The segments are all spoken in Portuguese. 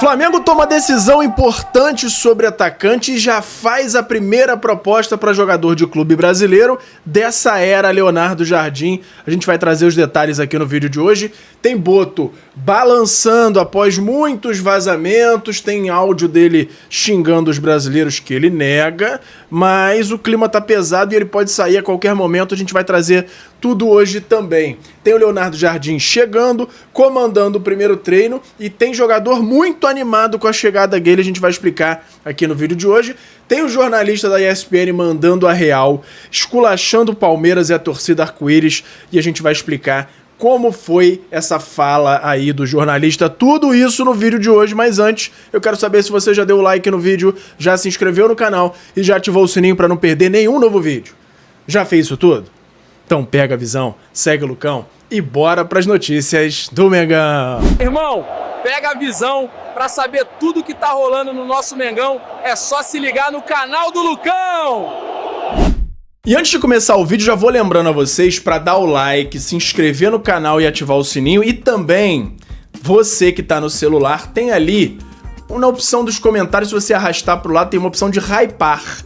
Flamengo toma decisão importante sobre atacante e já faz a primeira proposta para jogador de clube brasileiro dessa era Leonardo Jardim. A gente vai trazer os detalhes aqui no vídeo de hoje. Tem Boto balançando após muitos vazamentos, tem áudio dele xingando os brasileiros que ele nega, mas o clima tá pesado e ele pode sair a qualquer momento. A gente vai trazer tudo hoje também. Tem o Leonardo Jardim chegando, comandando o primeiro treino e tem jogador muito animado com a chegada dele, a gente vai explicar aqui no vídeo de hoje. Tem o jornalista da ESPN mandando a real, esculachando o Palmeiras e a torcida arco-íris, e a gente vai explicar como foi essa fala aí do jornalista, tudo isso no vídeo de hoje. Mas antes, eu quero saber se você já deu o like no vídeo, já se inscreveu no canal e já ativou o sininho para não perder nenhum novo vídeo. Já fez isso tudo? Então pega a visão, segue o Lucão e bora pras notícias do Mengão. Irmão, pega a visão pra saber tudo que tá rolando no nosso Mengão. É só se ligar no canal do Lucão! E antes de começar o vídeo, já vou lembrando a vocês para dar o like, se inscrever no canal e ativar o sininho. E também, você que tá no celular, tem ali, na opção dos comentários, se você arrastar pro lado, tem uma opção de hypar.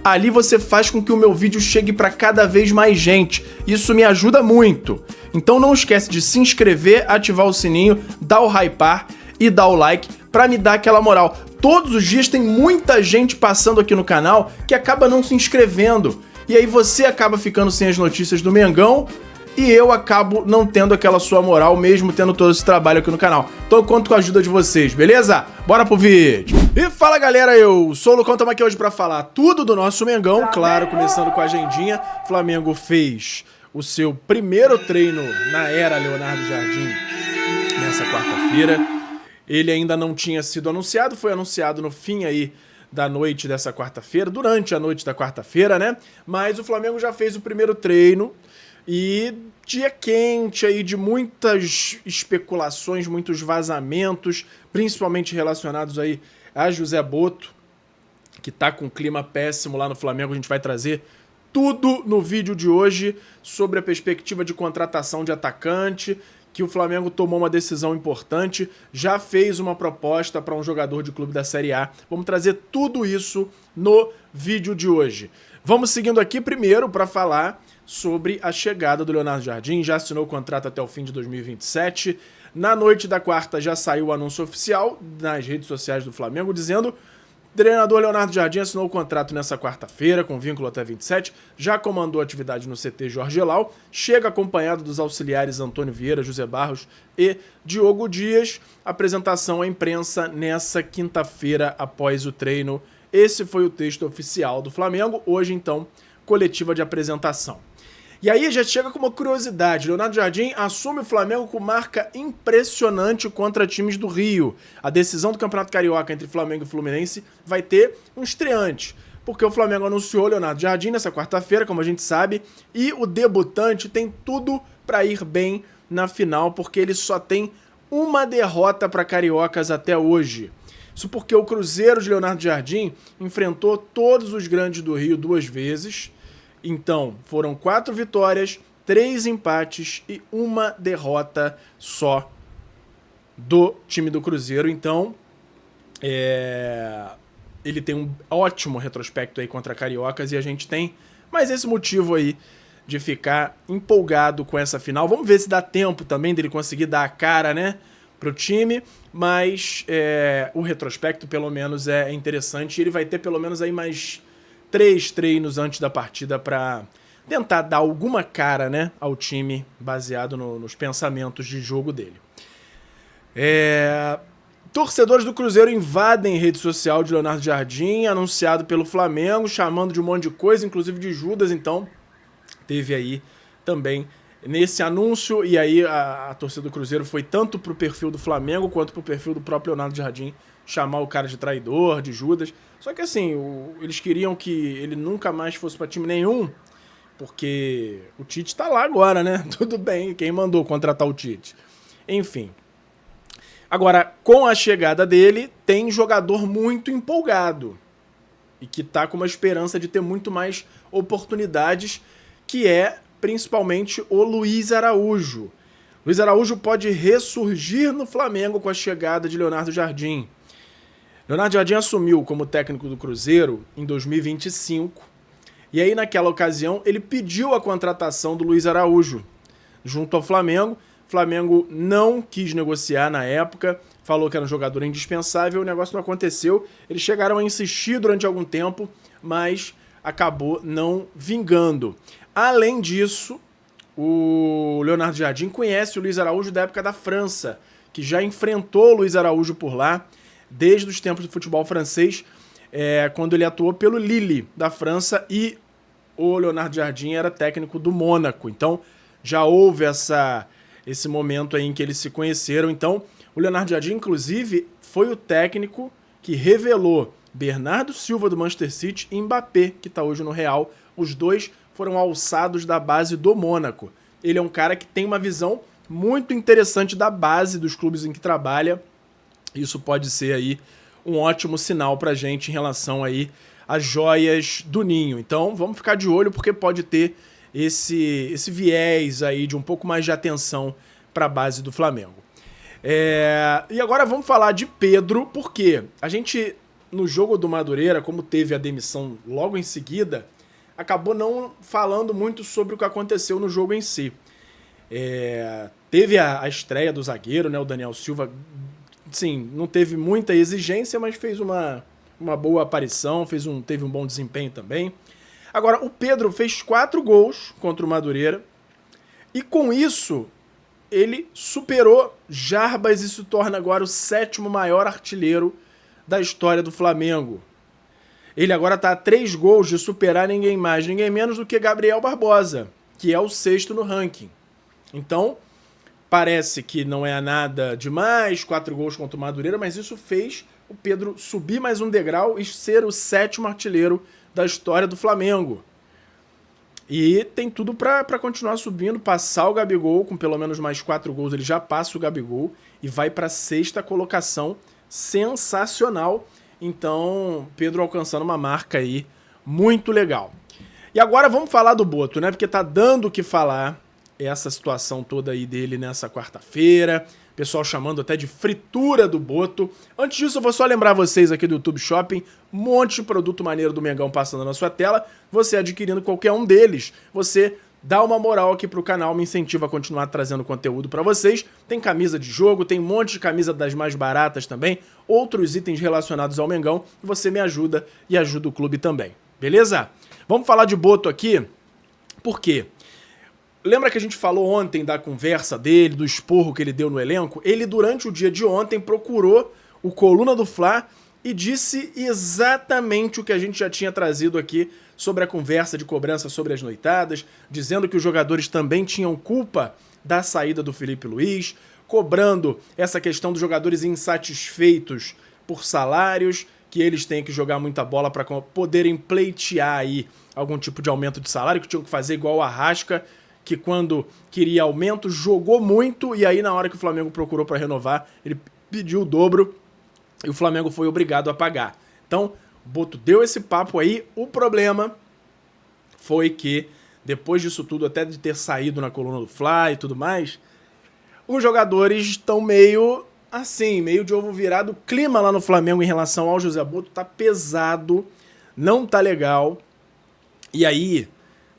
Ali você faz com que o meu vídeo chegue para cada vez mais gente. Isso me ajuda muito. Então não esquece de se inscrever, ativar o sininho, dar o hypar e dar o like para me dar aquela moral. Todos os dias tem muita gente passando aqui no canal que acaba não se inscrevendo. E aí você acaba ficando sem as notícias do Mengão e eu acabo não tendo aquela sua moral, mesmo tendo todo esse trabalho aqui no canal. Então eu conto com a ajuda de vocês, beleza? Bora pro vídeo! E fala galera, eu sou o Lucão, estamos aqui hoje para falar tudo do nosso Mengão, claro, começando com a agendinha. Flamengo fez o seu primeiro treino na era Leonardo Jardim nessa quarta-feira. Ele ainda não tinha sido anunciado, foi anunciado no fim aí da noite dessa quarta-feira, durante a noite da quarta-feira, né? Mas o Flamengo já fez o primeiro treino e dia quente aí de muitas especulações, muitos vazamentos, principalmente relacionados aí a José Boto, que tá com um clima péssimo lá no Flamengo. A gente vai trazer tudo no vídeo de hoje sobre a perspectiva de contratação de atacante, que o Flamengo tomou uma decisão importante, já fez uma proposta para um jogador de clube da Série A. Vamos trazer tudo isso no vídeo de hoje. Vamos seguindo aqui primeiro para falar sobre a chegada do Leonardo Jardim. Já assinou o contrato até o fim de 2027. Na noite da quarta já saiu o anúncio oficial nas redes sociais do Flamengo dizendo: treinador Leonardo Jardim assinou o contrato nessa quarta-feira, com vínculo até 27, já comandou atividade no CT Jorge Elal, chega acompanhado dos auxiliares Antônio Vieira, José Barros e Diogo Dias. Apresentação à imprensa nessa quinta-feira após o treino. Esse foi o texto oficial do Flamengo. Hoje, então, coletiva de apresentação. E aí já chega com uma curiosidade: Leonardo Jardim assume o Flamengo com marca impressionante contra times do Rio. A decisão do Campeonato Carioca entre Flamengo e Fluminense vai ter um estreante, porque o Flamengo anunciou o Leonardo Jardim nessa quarta-feira, como a gente sabe, e o debutante tem tudo para ir bem na final, porque ele só tem uma derrota para cariocas até hoje. Isso porque o Cruzeiro de Leonardo Jardim enfrentou todos os grandes do Rio 2 vezes. Então, foram 4 vitórias, 3 empates e 1 derrota só do time do Cruzeiro. Então, ele tem um ótimo retrospecto aí contra cariocas e a gente tem mais esse motivo aí de ficar empolgado com essa final. Vamos ver se dá tempo também dele conseguir dar a cara, né, pro time, mas o retrospecto pelo menos é interessante. Ele vai ter pelo menos aí mais 3 treinos antes da partida para tentar dar alguma cara, né, ao time baseado nos pensamentos de jogo dele. Torcedores do Cruzeiro invadem rede social de Leonardo Jardim, anunciado pelo Flamengo, chamando de um monte de coisa, inclusive de Judas. Então teve aí também nesse anúncio, e aí a torcida do Cruzeiro foi tanto pro perfil do Flamengo quanto pro perfil do próprio Leonardo Jardim, chamar o cara de traidor, de Judas. Só que assim, eles queriam que ele nunca mais fosse para time nenhum, porque o Tite tá lá agora, né? Tudo bem, quem mandou contratar o Tite? Enfim. Agora, com a chegada dele, tem jogador muito empolgado e que tá com uma esperança de ter muito mais oportunidades, que é principalmente o Luiz Araújo. Luiz Araújo pode ressurgir no Flamengo com a chegada de Leonardo Jardim. Leonardo Jardim assumiu como técnico do Cruzeiro em 2025, e aí naquela ocasião ele pediu a contratação do Luiz Araújo junto ao Flamengo. O Flamengo não quis negociar na época, falou que era um jogador indispensável, o negócio não aconteceu. Eles chegaram a insistir durante algum tempo, mas acabou não vingando. Além disso, o Leonardo Jardim conhece o Luiz Araújo da época da França, que já enfrentou o Luiz Araújo por lá, desde os tempos do futebol francês, quando ele atuou pelo Lille da França, e o Leonardo Jardim era técnico do Mônaco. Então já houve esse momento aí em que eles se conheceram. Então o Leonardo Jardim, inclusive, foi o técnico que revelou Bernardo Silva do Manchester City e Mbappé, que está hoje no Real. Os dois foram alçados da base do Mônaco. Ele é um cara que tem uma visão muito interessante da base dos clubes em que trabalha. Isso pode ser aí um ótimo sinal pra gente em relação aí às joias do ninho. Então vamos ficar de olho, porque pode ter esse viés aí de um pouco mais de atenção para a base do Flamengo. E agora vamos falar de Pedro, porque a gente, no jogo do Madureira, como teve a demissão logo em seguida, acabou não falando muito sobre o que aconteceu no jogo em si. Teve a estreia do zagueiro, né, o Daniel Silva. Sim, não teve muita exigência, mas fez uma boa aparição, teve um bom desempenho também. Agora, o Pedro fez 4 gols contra o Madureira, e com isso ele superou Jarbas e se torna agora o 7º maior artilheiro da história do Flamengo. Ele agora está a 3 gols de superar ninguém mais, ninguém menos do que Gabriel Barbosa, que é o 6º no ranking. Então, parece que não é nada demais, 4 gols contra o Madureira, mas isso fez o Pedro subir mais um degrau e ser o 7º artilheiro da história do Flamengo. E tem tudo para continuar subindo, passar o Gabigol, com pelo menos mais 4 gols, ele já passa o Gabigol e vai para a 6ª colocação. Sensacional. Então, Pedro alcançando uma marca aí muito legal. E agora vamos falar do Boto, né? Porque tá dando o que falar essa situação toda aí dele nessa quarta-feira. Pessoal chamando até de fritura do Boto. Antes disso, eu vou só lembrar vocês aqui do YouTube Shopping, um monte de produto maneiro do Mengão passando na sua tela. Você adquirindo qualquer um deles, você dá uma moral aqui pro canal, me incentiva a continuar trazendo conteúdo pra vocês. Tem camisa de jogo, tem um monte de camisa das mais baratas também, outros itens relacionados ao Mengão, e você me ajuda e ajuda o clube também, beleza? Vamos falar de Boto aqui, por quê? Lembra que a gente falou ontem da conversa dele, do esporro que ele deu no elenco? Ele, durante o dia de ontem, procurou o Coluna do Fla e disse exatamente o que a gente já tinha trazido aqui sobre a conversa de cobrança sobre as noitadas, dizendo que os jogadores também tinham culpa da saída do Felipe Luiz, cobrando essa questão dos jogadores insatisfeitos por salários, que eles têm que jogar muita bola para poderem pleitear aí algum tipo de aumento de salário, que tinham que fazer igual o Arrasca, que quando queria aumento jogou muito, e aí na hora que o Flamengo procurou para renovar, ele pediu o dobro e o Flamengo foi obrigado a pagar. Então, o Boto deu esse papo aí. O problema foi que, depois disso tudo, até de ter saído na coluna do Fla e tudo mais, os jogadores estão meio assim, meio de ovo virado. O clima lá no Flamengo em relação ao José Boto tá pesado, não tá legal. E aí,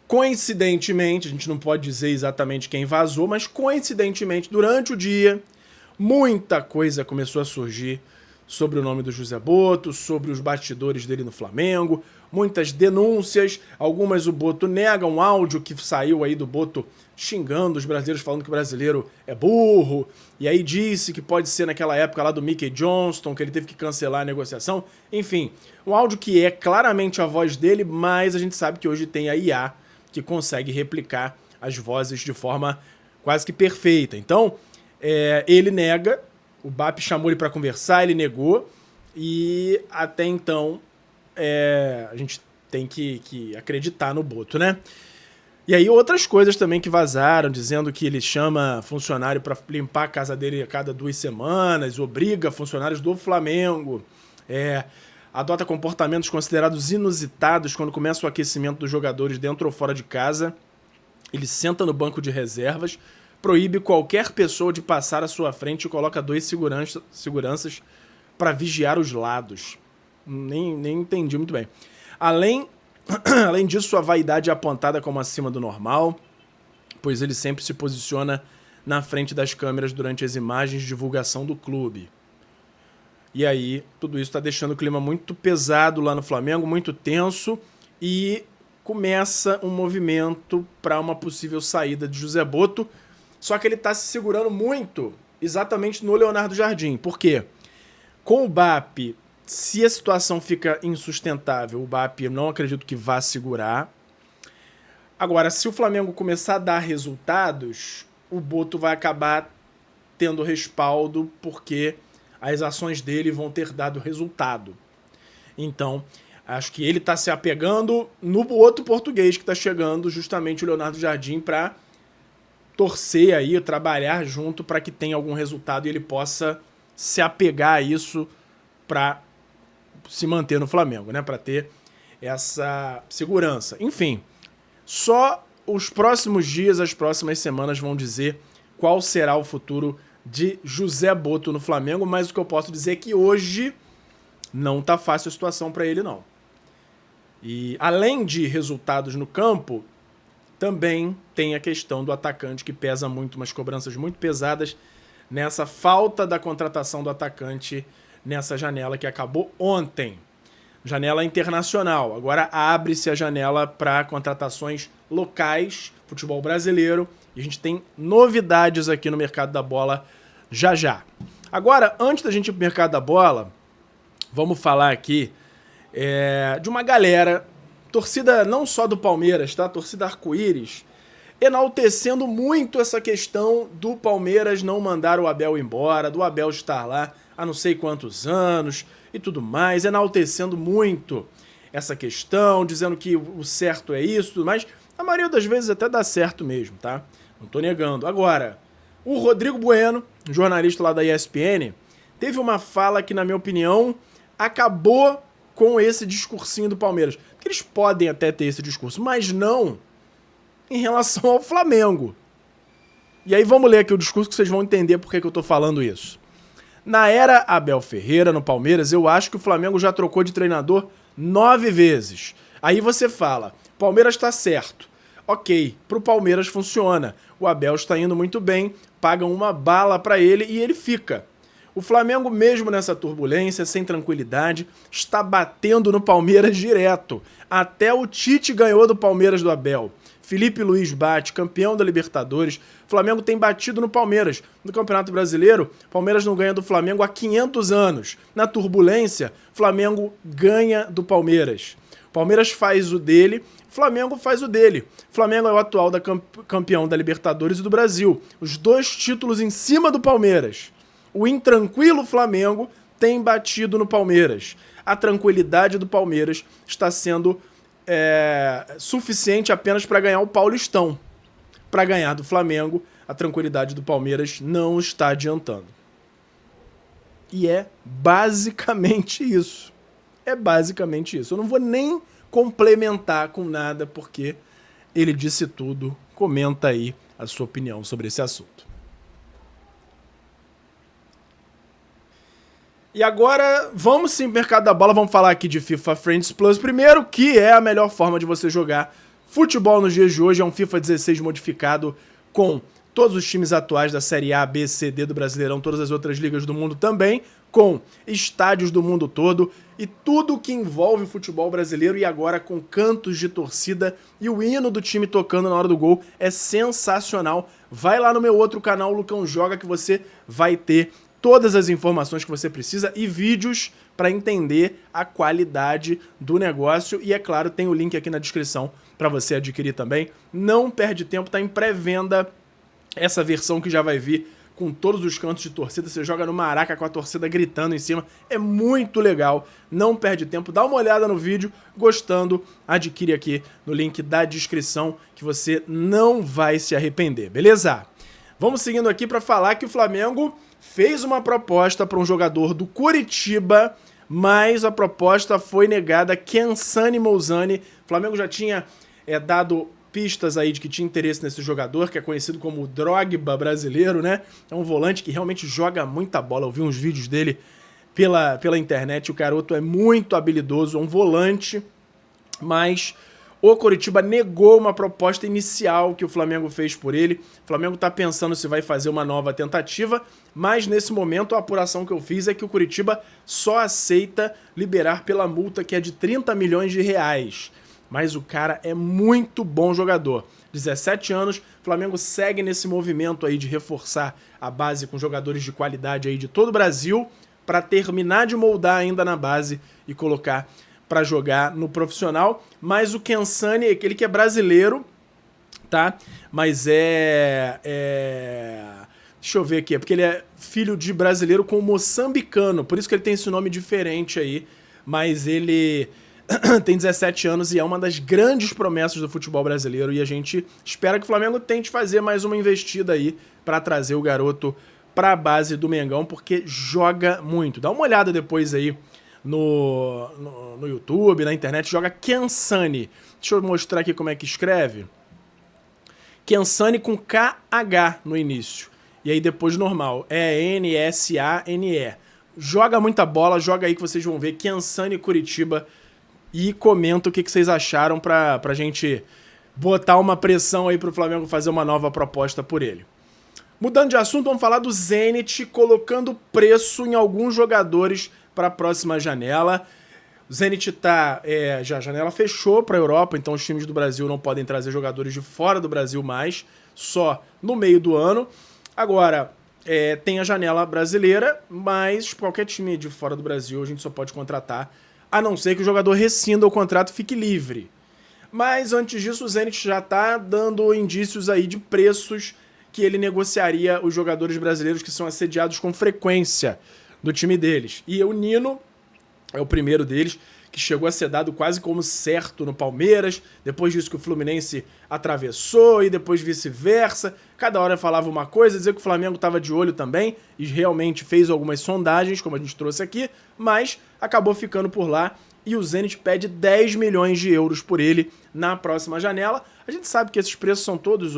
coincidentemente, a gente não pode dizer exatamente quem vazou, mas coincidentemente, durante o dia, muita coisa começou a surgir sobre o nome do José Boto, sobre os bastidores dele no Flamengo, muitas denúncias, algumas o Boto nega, um áudio que saiu aí do Boto xingando os brasileiros, falando que o brasileiro é burro, e aí disse que pode ser naquela época lá do Mickey Johnston, que ele teve que cancelar a negociação, enfim, um áudio que é claramente a voz dele, mas a gente sabe que hoje tem a IA, que consegue replicar as vozes de forma quase que perfeita. Então, ele nega, o BAP chamou ele para conversar, ele negou, e até então a gente tem que acreditar no Boto, né? E aí outras coisas também que vazaram, dizendo que ele chama funcionário para limpar a casa dele a cada 2 semanas, obriga funcionários do Flamengo, adota comportamentos considerados inusitados quando começa o aquecimento dos jogadores dentro ou fora de casa. Ele senta no banco de reservas proíbe qualquer pessoa de passar à sua frente e coloca 2 seguranças para vigiar os lados. Nem entendi muito bem. Além disso, sua vaidade é apontada como acima do normal, pois ele sempre se posiciona na frente das câmeras durante as imagens de divulgação do clube. E aí, tudo isso está deixando o clima muito pesado lá no Flamengo, muito tenso, e começa um movimento para uma possível saída de José Botto, só que ele está se segurando muito exatamente no Leonardo Jardim. Por quê? Com o BAP, se a situação fica insustentável, o BAP eu não acredito que vá segurar. Agora, se o Flamengo começar a dar resultados, o Botto vai acabar tendo respaldo, porque as ações dele vão ter dado resultado. Então, acho que ele está se apegando no outro português que está chegando, justamente o Leonardo Jardim, para torcer aí, trabalhar junto para que tenha algum resultado e ele possa se apegar a isso para se manter no Flamengo, né? Para ter essa segurança. Enfim, só os próximos dias, as próximas semanas vão dizer qual será o futuro de José Botto no Flamengo, mas o que eu posso dizer é que hoje não tá fácil a situação para ele, não. E além de resultados no campo, também tem a questão do atacante, que pesa muito, umas cobranças muito pesadas nessa falta da contratação do atacante nessa janela que acabou ontem. Janela internacional. Agora abre-se a janela para contratações locais, futebol brasileiro, e a gente tem novidades aqui no mercado da bola já já. Agora, antes da gente ir pro mercado da bola, vamos falar aqui de uma galera, torcida não só do Palmeiras, tá? Torcida arco-íris, enaltecendo muito essa questão do Palmeiras não mandar o Abel embora, do Abel estar lá há não sei quantos anos e tudo mais, enaltecendo muito essa questão, dizendo que o certo é isso e tudo mais. A maioria das vezes até dá certo mesmo, tá? Não tô negando. Agora, o Rodrigo Bueno, jornalista lá da ESPN, teve uma fala que, na minha opinião, acabou com esse discursinho do Palmeiras. Porque eles podem até ter esse discurso, mas não em relação ao Flamengo. E aí vamos ler aqui o discurso que vocês vão entender por que eu tô falando isso. Na era Abel Ferreira, no Palmeiras, eu acho que o Flamengo já trocou de treinador 9 vezes. Aí você fala, Palmeiras tá certo. Ok, pro Palmeiras funciona. O Abel está indo muito bem, pagam uma bala pra ele e ele fica. O Flamengo, mesmo nessa turbulência, sem tranquilidade, está batendo no Palmeiras direto. Até o Tite ganhou do Palmeiras do Abel. Felipe Luiz bate, campeão da Libertadores. O Flamengo tem batido no Palmeiras. No Campeonato Brasileiro, o Palmeiras não ganha do Flamengo há 500 anos. Na turbulência, o Flamengo ganha do Palmeiras. O Palmeiras faz o dele, o Flamengo faz o dele. O Flamengo é o atual campeão da Libertadores e do Brasil. Os 2 títulos em cima do Palmeiras. O intranquilo Flamengo tem batido no Palmeiras. A tranquilidade do Palmeiras está sendo suficiente apenas para ganhar o Paulistão. Para ganhar do Flamengo, a tranquilidade do Palmeiras não está adiantando. E é basicamente isso. É basicamente isso. Eu não vou nem complementar com nada, porque ele disse tudo. Comenta aí a sua opinião sobre esse assunto. E agora, vamos sim pro mercado da bola, vamos falar aqui de FIFA Friends Plus primeiro, que é a melhor forma de você jogar futebol nos dias de hoje. É um FIFA 16 modificado com todos os times atuais da Série A, B, C, D do Brasileirão, todas as outras ligas do mundo também, com estádios do mundo todo e tudo que envolve o futebol brasileiro, e agora com cantos de torcida e o hino do time tocando na hora do gol. É sensacional. Vai lá no meu outro canal, Lucão Joga, que você vai ter todas as informações que você precisa e vídeos para entender a qualidade do negócio. E é claro, tem o link aqui na descrição para você adquirir também. Não perde tempo, tá em pré-venda essa versão que já vai vir com todos os cantos de torcida. Você joga no Maraca com a torcida gritando em cima. É muito legal, não perde tempo. Dá uma olhada no vídeo, gostando, adquire aqui no link da descrição que você não vai se arrepender, beleza? Vamos seguindo aqui para falar que o Flamengo fez uma proposta para um jogador do Coritiba, mas a proposta foi negada. Kensani Mouzani. O Flamengo já tinha dado pistas aí de que tinha interesse nesse jogador, que é conhecido como o Drogba brasileiro, né? É um volante que realmente joga muita bola. Eu vi uns vídeos dele pela internet. O garoto é muito habilidoso, é um volante, mas o Coritiba negou uma proposta inicial que o Flamengo fez por ele. O Flamengo está pensando se vai fazer uma nova tentativa, mas nesse momento a apuração que eu fiz é que o Coritiba só aceita liberar pela multa, que é de 30 milhões de reais. Mas o cara é muito bom jogador. 17 anos, o Flamengo segue nesse movimento aí de reforçar a base com jogadores de qualidade aí de todo o Brasil, para terminar de moldar ainda na base e colocar para jogar no profissional. Mas o Kensani, aquele que é brasileiro, tá? Mas Deixa eu ver aqui, é porque ele é filho de brasileiro com moçambicano, por isso que ele tem esse nome diferente aí, mas ele tem 17 anos e é uma das grandes promessas do futebol brasileiro, e a gente espera que o Flamengo tente fazer mais uma investida aí para trazer o garoto para a base do Mengão, porque joga muito. Dá uma olhada depois aí no YouTube, na internet, joga Kensani. Deixa eu mostrar aqui como é que escreve. Kensani com KH no início. E aí depois normal. É N-S-A-N-E. Joga muita bola, joga aí que vocês vão ver. Kensani Curitiba. E comenta o que vocês acharam pra gente botar uma pressão aí pro Flamengo fazer uma nova proposta por ele. Mudando de assunto, vamos falar do Zenit colocando preço em alguns jogadores para a próxima janela. O Zenit já a janela fechou para a Europa, então os times do Brasil não podem trazer jogadores de fora do Brasil mais, só no meio do ano. Agora, tem a janela brasileira, mas qualquer time de fora do Brasil a gente só pode contratar, a não ser que o jogador rescinda o contrato e fique livre. Mas antes disso, o Zenit já está dando indícios aí de preços que ele negociaria os jogadores brasileiros que são assediados com frequência do time deles. E o Nino é o primeiro deles, que chegou a ser dado quase como certo no Palmeiras, depois disso que o Fluminense atravessou e depois vice-versa. Cada hora falava uma coisa, dizia que o Flamengo estava de olho também e realmente fez algumas sondagens, como a gente trouxe aqui, mas acabou ficando por lá e o Zenit pede 10 milhões de euros por ele na próxima janela. A gente sabe que esses preços são todos,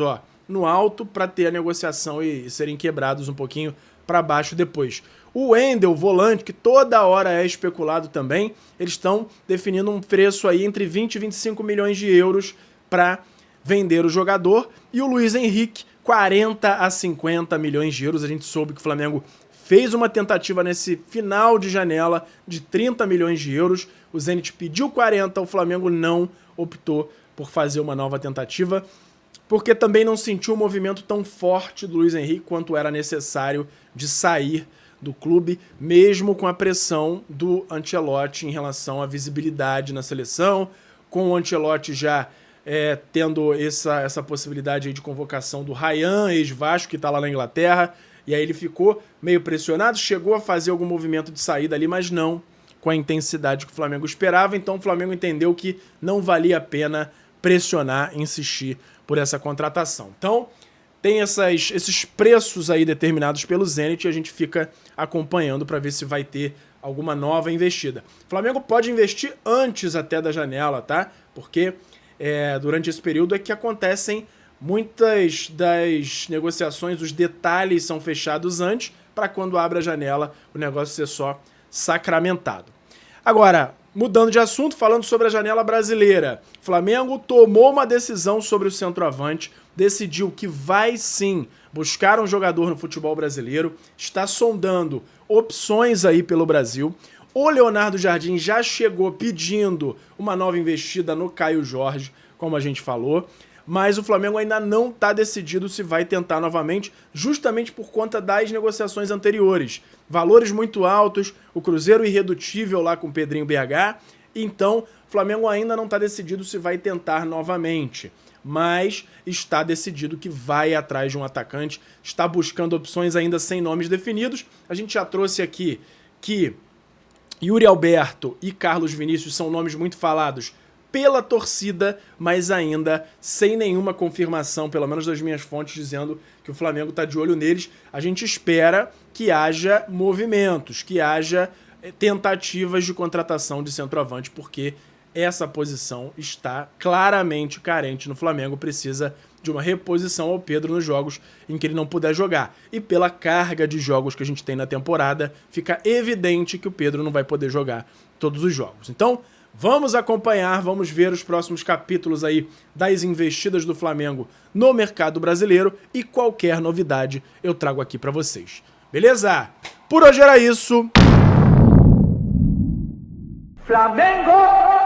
no alto para ter a negociação e serem quebrados um pouquinho para baixo depois. O Wendel, volante, que toda hora é especulado também, eles estão definindo um preço aí entre 20 e 25 milhões de euros para vender o jogador. E o Luiz Henrique, 40 a 50 milhões de euros. A gente soube que o Flamengo fez uma tentativa nesse final de janela de 30 milhões de euros. O Zenit pediu 40, o Flamengo não optou por fazer uma nova tentativa, porque também não sentiu um movimento tão forte do Luiz Henrique quanto era necessário de sair do clube, mesmo com a pressão do Ancelotti em relação à visibilidade na seleção, com o Ancelotti já tendo essa possibilidade aí de convocação do Ryan, ex-Vasco, que está lá na Inglaterra, e aí ele ficou meio pressionado, chegou a fazer algum movimento de saída ali, mas não com a intensidade que o Flamengo esperava, então o Flamengo entendeu que não valia a pena pressionar, insistir por essa contratação. Então, tem esses preços aí determinados pelo Zenit e a gente fica acompanhando para ver se vai ter alguma nova investida. O Flamengo pode investir antes até da janela, tá? Porque durante esse período é que acontecem muitas das negociações, os detalhes são fechados antes, para quando abre a janela o negócio ser só sacramentado. Agora, mudando de assunto, falando sobre a janela brasileira, o Flamengo tomou uma decisão sobre o centroavante, decidiu que vai sim buscar um jogador no futebol brasileiro, está sondando opções aí pelo Brasil. O Leonardo Jardim já chegou pedindo uma nova investida no Caio Jorge, como a gente falou, mas o Flamengo ainda não está decidido se vai tentar novamente, justamente por conta das negociações anteriores. Valores muito altos, o Cruzeiro irredutível lá com o Pedrinho BH, então o Flamengo ainda não está decidido se vai tentar novamente, mas está decidido que vai atrás de um atacante, está buscando opções ainda sem nomes definidos. A gente já trouxe aqui que Yuri Alberto e Carlos Vinícius são nomes muito falados pela torcida, mas ainda sem nenhuma confirmação, pelo menos das minhas fontes, dizendo que o Flamengo está de olho neles. A gente espera que haja movimentos, que haja tentativas de contratação de centroavante, porque essa posição está claramente carente no Flamengo, precisa de uma reposição ao Pedro nos jogos em que ele não puder jogar. E pela carga de jogos que a gente tem na temporada, fica evidente que o Pedro não vai poder jogar todos os jogos. Então, vamos acompanhar, vamos ver os próximos capítulos aí das investidas do Flamengo no mercado brasileiro e qualquer novidade eu trago aqui pra vocês. Beleza? Por hoje era isso. Flamengo!